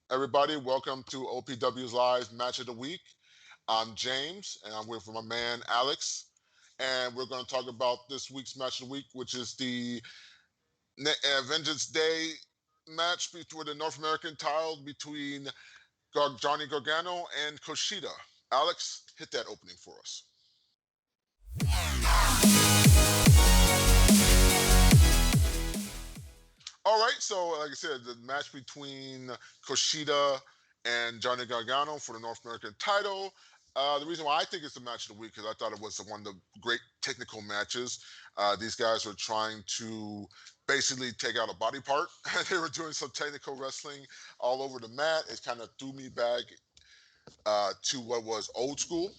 Everybody, welcome to OPW's Live Match of the Week. I'm James, and I'm with my man Alex, and we're going to talk about this week's Match of the Week, which is the Vengeance Day match for the North American title between Johnny Gargano and Kushida. Alex, hit that opening for us. All right, so like I said, the match between Kushida and Johnny Gargano for the North American title. The reason why I think it's the match of the week is I thought it was one of the great technical matches. These guys were trying to basically take out a body part. They were doing some technical wrestling all over the mat. It kind of threw me back to what was old school.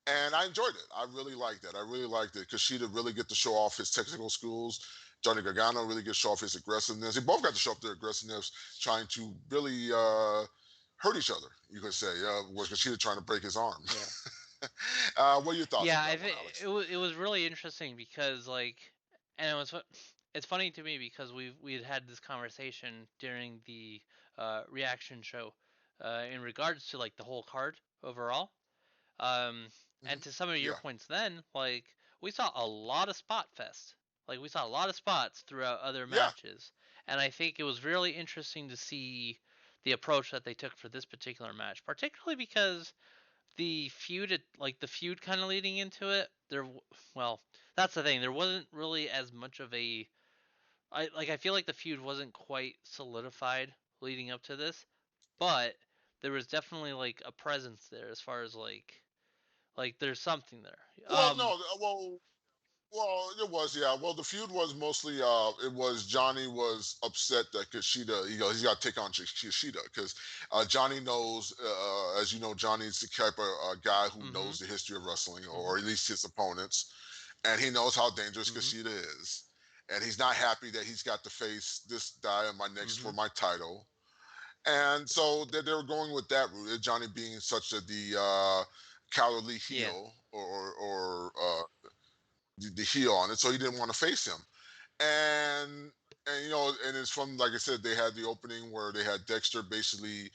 And I enjoyed it. I really liked it. I really liked it. Kushida really get to show off his technical skills. Johnny Gargano really get to show off his aggressiveness. They both got to show off their aggressiveness, trying to really hurt each other. You could say, was Kushida trying to break his arm? Yeah. What are your thoughts Yeah, on I that one, think Alex? it was really interesting because and it's funny to me because we had this conversation during the reaction show in regards to like the whole card overall. And Mm-hmm. to some of your Yeah. points, then we saw a lot of spot fest. Like we saw a lot of spots throughout other Yeah. matches, and I think it was really interesting to see the approach that they took for this particular match, particularly because the feud kind of leading into it well, that's the thing, there wasn't really as much of a I feel like the feud wasn't quite solidified leading up to this, but there was definitely like a presence there as far as like there's something there. Well, no. Well, it was, yeah. Well, the feud was mostly, it was Johnny was upset that Kushida, he's got to take on Kushida because Johnny knows, as you know, Johnny's the type of guy who Mhm. knows the history of wrestling, Mhm. or at least his opponents, and he knows how dangerous Mhm. Kushida is, and he's not happy that he's got to face this guy on my next for Mhm. my title, and so they were going with that route. Johnny being such the cowardly Yeah. heel or the heel on it, so he didn't want to face him. And and it's from, like I said, they had the opening where they had Dexter basically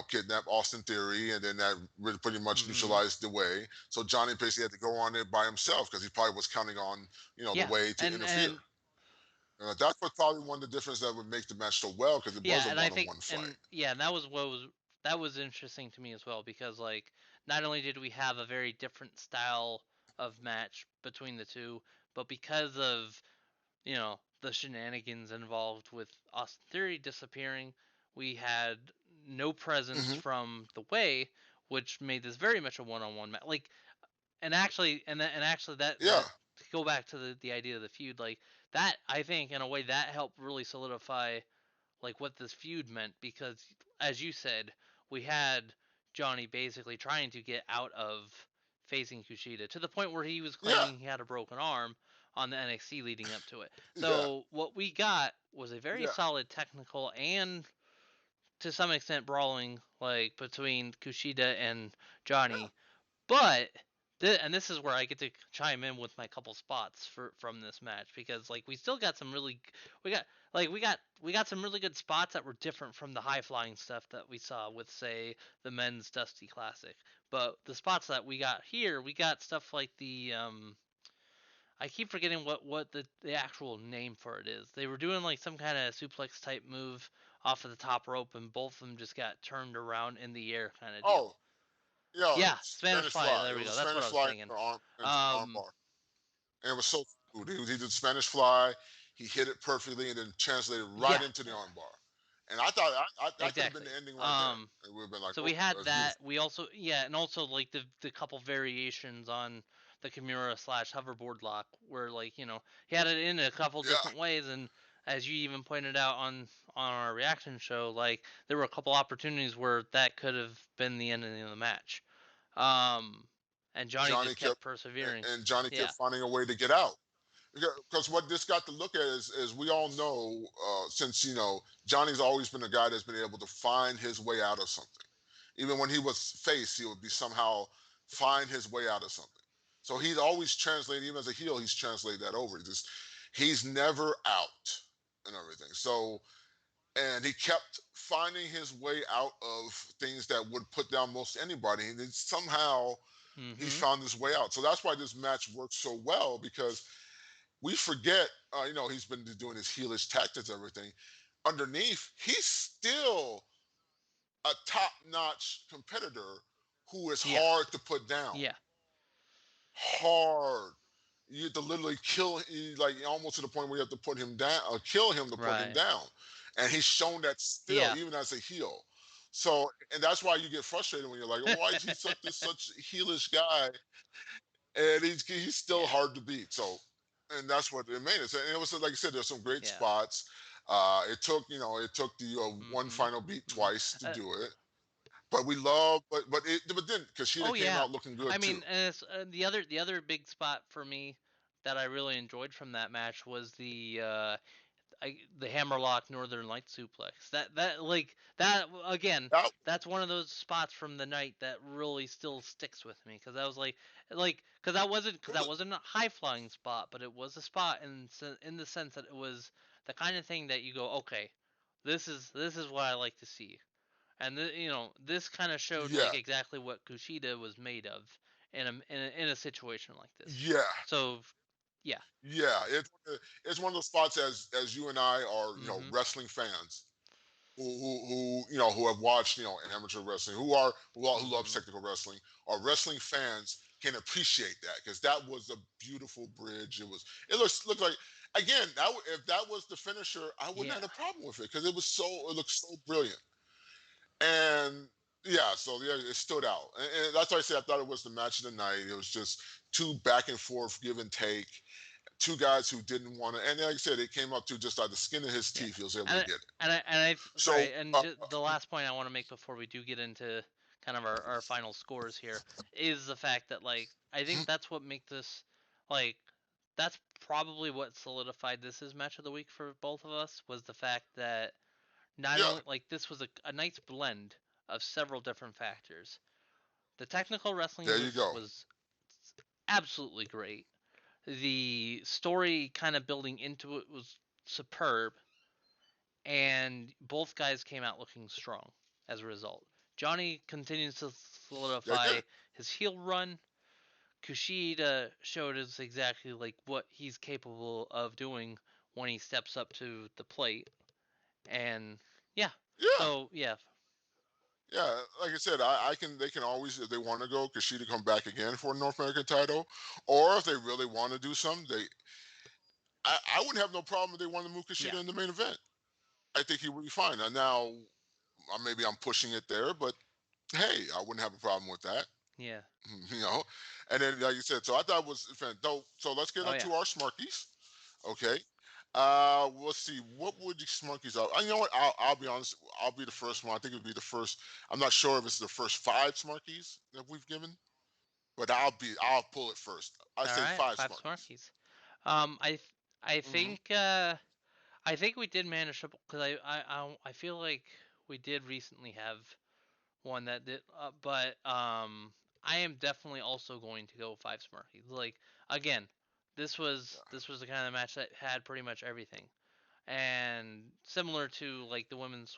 kidnap Austin Theory, and then that really pretty much Mhm. neutralized the way. So Johnny basically had to go on it by himself because he probably was counting on the Yeah. way to interfere. And That's what probably one of the difference that would make the match so well because it was yeah, a and I think one-on-one fight. and yeah, and that was interesting to me as well because like not only did we have a very different style of match between the two, but because of the shenanigans involved with Austin Theory disappearing, we had no presence Hmm. from the way, which made this very much a one-on-one match. Like, and actually Yeah, that to go back to the idea of the feud, like that, I think in a way that helped really solidify like what this feud meant because, as you said, we had Johnny basically trying to get out of facing Kushida to the point where he was yeah, claiming he had a broken arm on the NXT leading up to it. yeah, So what we got was a very yeah, solid technical and to some extent brawling like between Kushida and yeah, Johnny, but and this is where I get to chime in with my couple spots from this match because like we still got some really we got we got some really good spots that were different from the high flying stuff that we saw with say the men's Dusty Classic. But the spots that we got here, we got stuff like the I keep forgetting what the actual name for it is. They were doing like some kind of suplex type move off of the top rope and both of them just got turned around in the air kind of deal. oh yeah, Yeah, Spanish Spanish fly. fly. There It we was a go. That's what Spanish I was fly thinking. into the arm Um, bar. And it was so smooth. He did the Spanish fly. He hit it perfectly and then translated right yeah, into the armbar. And I thought that could have been exactly. the ending right there. It would have been like, So oh, we had that's that. beautiful. We also and also like the couple variations on the Kimura slash hoverboard lock, where he had it in a couple Yeah, different ways, and as you even pointed out on our reaction show, like there were a couple opportunities where that could have been the ending of the match. Um, and Johnny Johnny just kept kept persevering. and Johnny kept Yeah. finding a way to get out. Because what this got to look at is we all know, since Johnny's always been a guy that's been able to find his way out of something. Even when he was face, he would be somehow find his way out of something. So he's always translated, even as a heel, he's translated that over. He's never out and everything. So and he kept finding his way out of things that would put down most anybody, and then somehow he Mm-hmm. found his way out. So that's why this match works so well, because we forget, he's been doing his heelish tactics and everything. Underneath, he's still a top-notch competitor who is Yeah. hard to put down. Yeah. Hard. You have to literally kill, like almost to the point where you have to put him down, kill him to put him Right. down. And he's shown that still, Yeah. even as a heel. So, and that's why you get frustrated when you're like, oh, why is he such heelish guy, and he's still Yeah. hard to beat. So, and that's what it made it. And it was, like I said, there's some great Yeah. spots. It took the one Mm-hmm. final beat Mm-hmm. twice to do it. But we love, but then Oh Kushida came yeah. out looking good I too. mean, and it's, the other big spot for me that I really enjoyed from that match was the Hammerlock Northern Light suplex. That again. That, That's one of those spots from the night that really still sticks with me because I was because that wasn't a high flying spot, but it was a spot in the sense that it was the kind of thing that you go, okay, this is what I like to see, and this kind of showed yeah, like exactly what Kushida was made of in a situation like this. yeah, So yeah. yeah. It's one of those spots, as you and I are, Mm-hmm. wrestling fans who have watched, amateur wrestling, who loves Mm-hmm. technical wrestling, or wrestling fans can appreciate that, because that was a beautiful bridge. It looked like, again, if that was the finisher, I wouldn't Yeah. have a problem with it, because it looked so brilliant. And yeah, so yeah, it stood out, and that's why I said I thought it was the match of the night. It was just two back and forth, give and take, two guys who didn't want to, and like I said, it came up to just out the skin of his Yeah. teeth, he was able to And get it. I So sorry, and the last point I want to make before we do get into kind of our final scores here is the fact that I think that's what makes this like that's probably what solidified this as match of the week for both of us was the fact that not yeah, only this was a nice blend of several different factors. The technical wrestling there you go. was absolutely great. The story kind of building into it was superb, and both guys came out looking strong as a result. Johnny continues to They solidify did. his heel run. Kushida showed us exactly what he's capable of doing when he steps up to the plate, and yeah, Yeah, so yeah, yeah. Like I said, I can. They can always, if they want to go, Kushida come back again for a North American title, or if they really want to do something, I wouldn't have no problem if they want to move yeah, Kushida in the main event. I think he would be fine. Now, maybe I'm pushing it there, but hey, I wouldn't have a problem with that. yeah. you know. And then, like you said, so I thought it was fantastic. So let's get Oh yeah. into our Smarkies. Okay. Let's see. What would the Smarkies are? You know what? I'll be honest. I'll be the first one. I think it would be the first. I'm not sure if it's the first five Smarkies that we've given, but I'll pull it first. I All say right, five five Smarkies. Smarkies. I Hmm. think we did manage to because I feel like we did recently have one that did, but I am definitely also going to go five Smarkies. Again, this was the kind of match that had pretty much everything, and similar to the women's.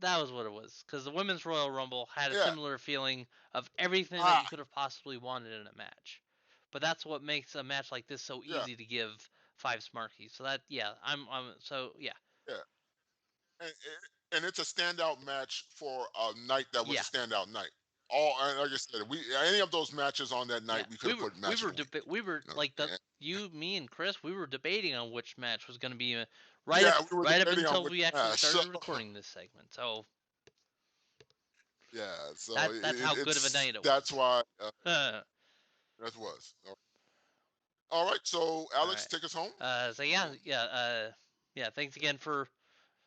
That was what it was because the women's Royal Rumble had a Yeah. similar feeling of everything that Ah. you could have possibly wanted in a match. But that's what makes a match like this so Yeah. easy to give five Smarkies. So that yeah, I'm so yeah. Yeah. And it's a standout match for a night that was a Yeah. standout night. All, and like I said, we any of those matches on that Yeah, night, we could have put we match of were the week. we were You know? like the you, me, and Chris. We were debating on which match was going to be Yeah, we were right up debating on until which we actually match. So started recording this segment. So yeah, so that's how good of a night it that's was. why All that was. All right, so Alex, right. take us home. So yeah, yeah. Thanks again for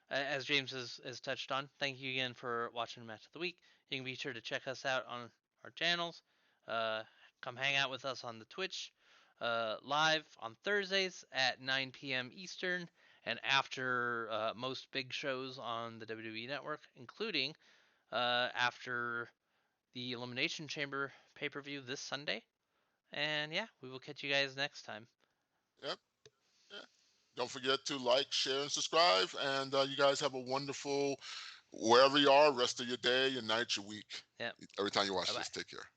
as James has touched on. Thank you again for watching Match of the Week. You can be sure to check us out on our channels. Uh, Come hang out with us on the Twitch live on Thursdays at 9 p.m. Eastern and after most big shows on the WWE Network, including after the Elimination Chamber pay-per-view this Sunday. And yeah, we will catch you guys next time. Yep. Yeah. Don't forget to like, share, and subscribe. And you guys have a wonderful, wherever you are, rest of your day, your night, your week. Yep. Every time you watch Bye this, bye. take care.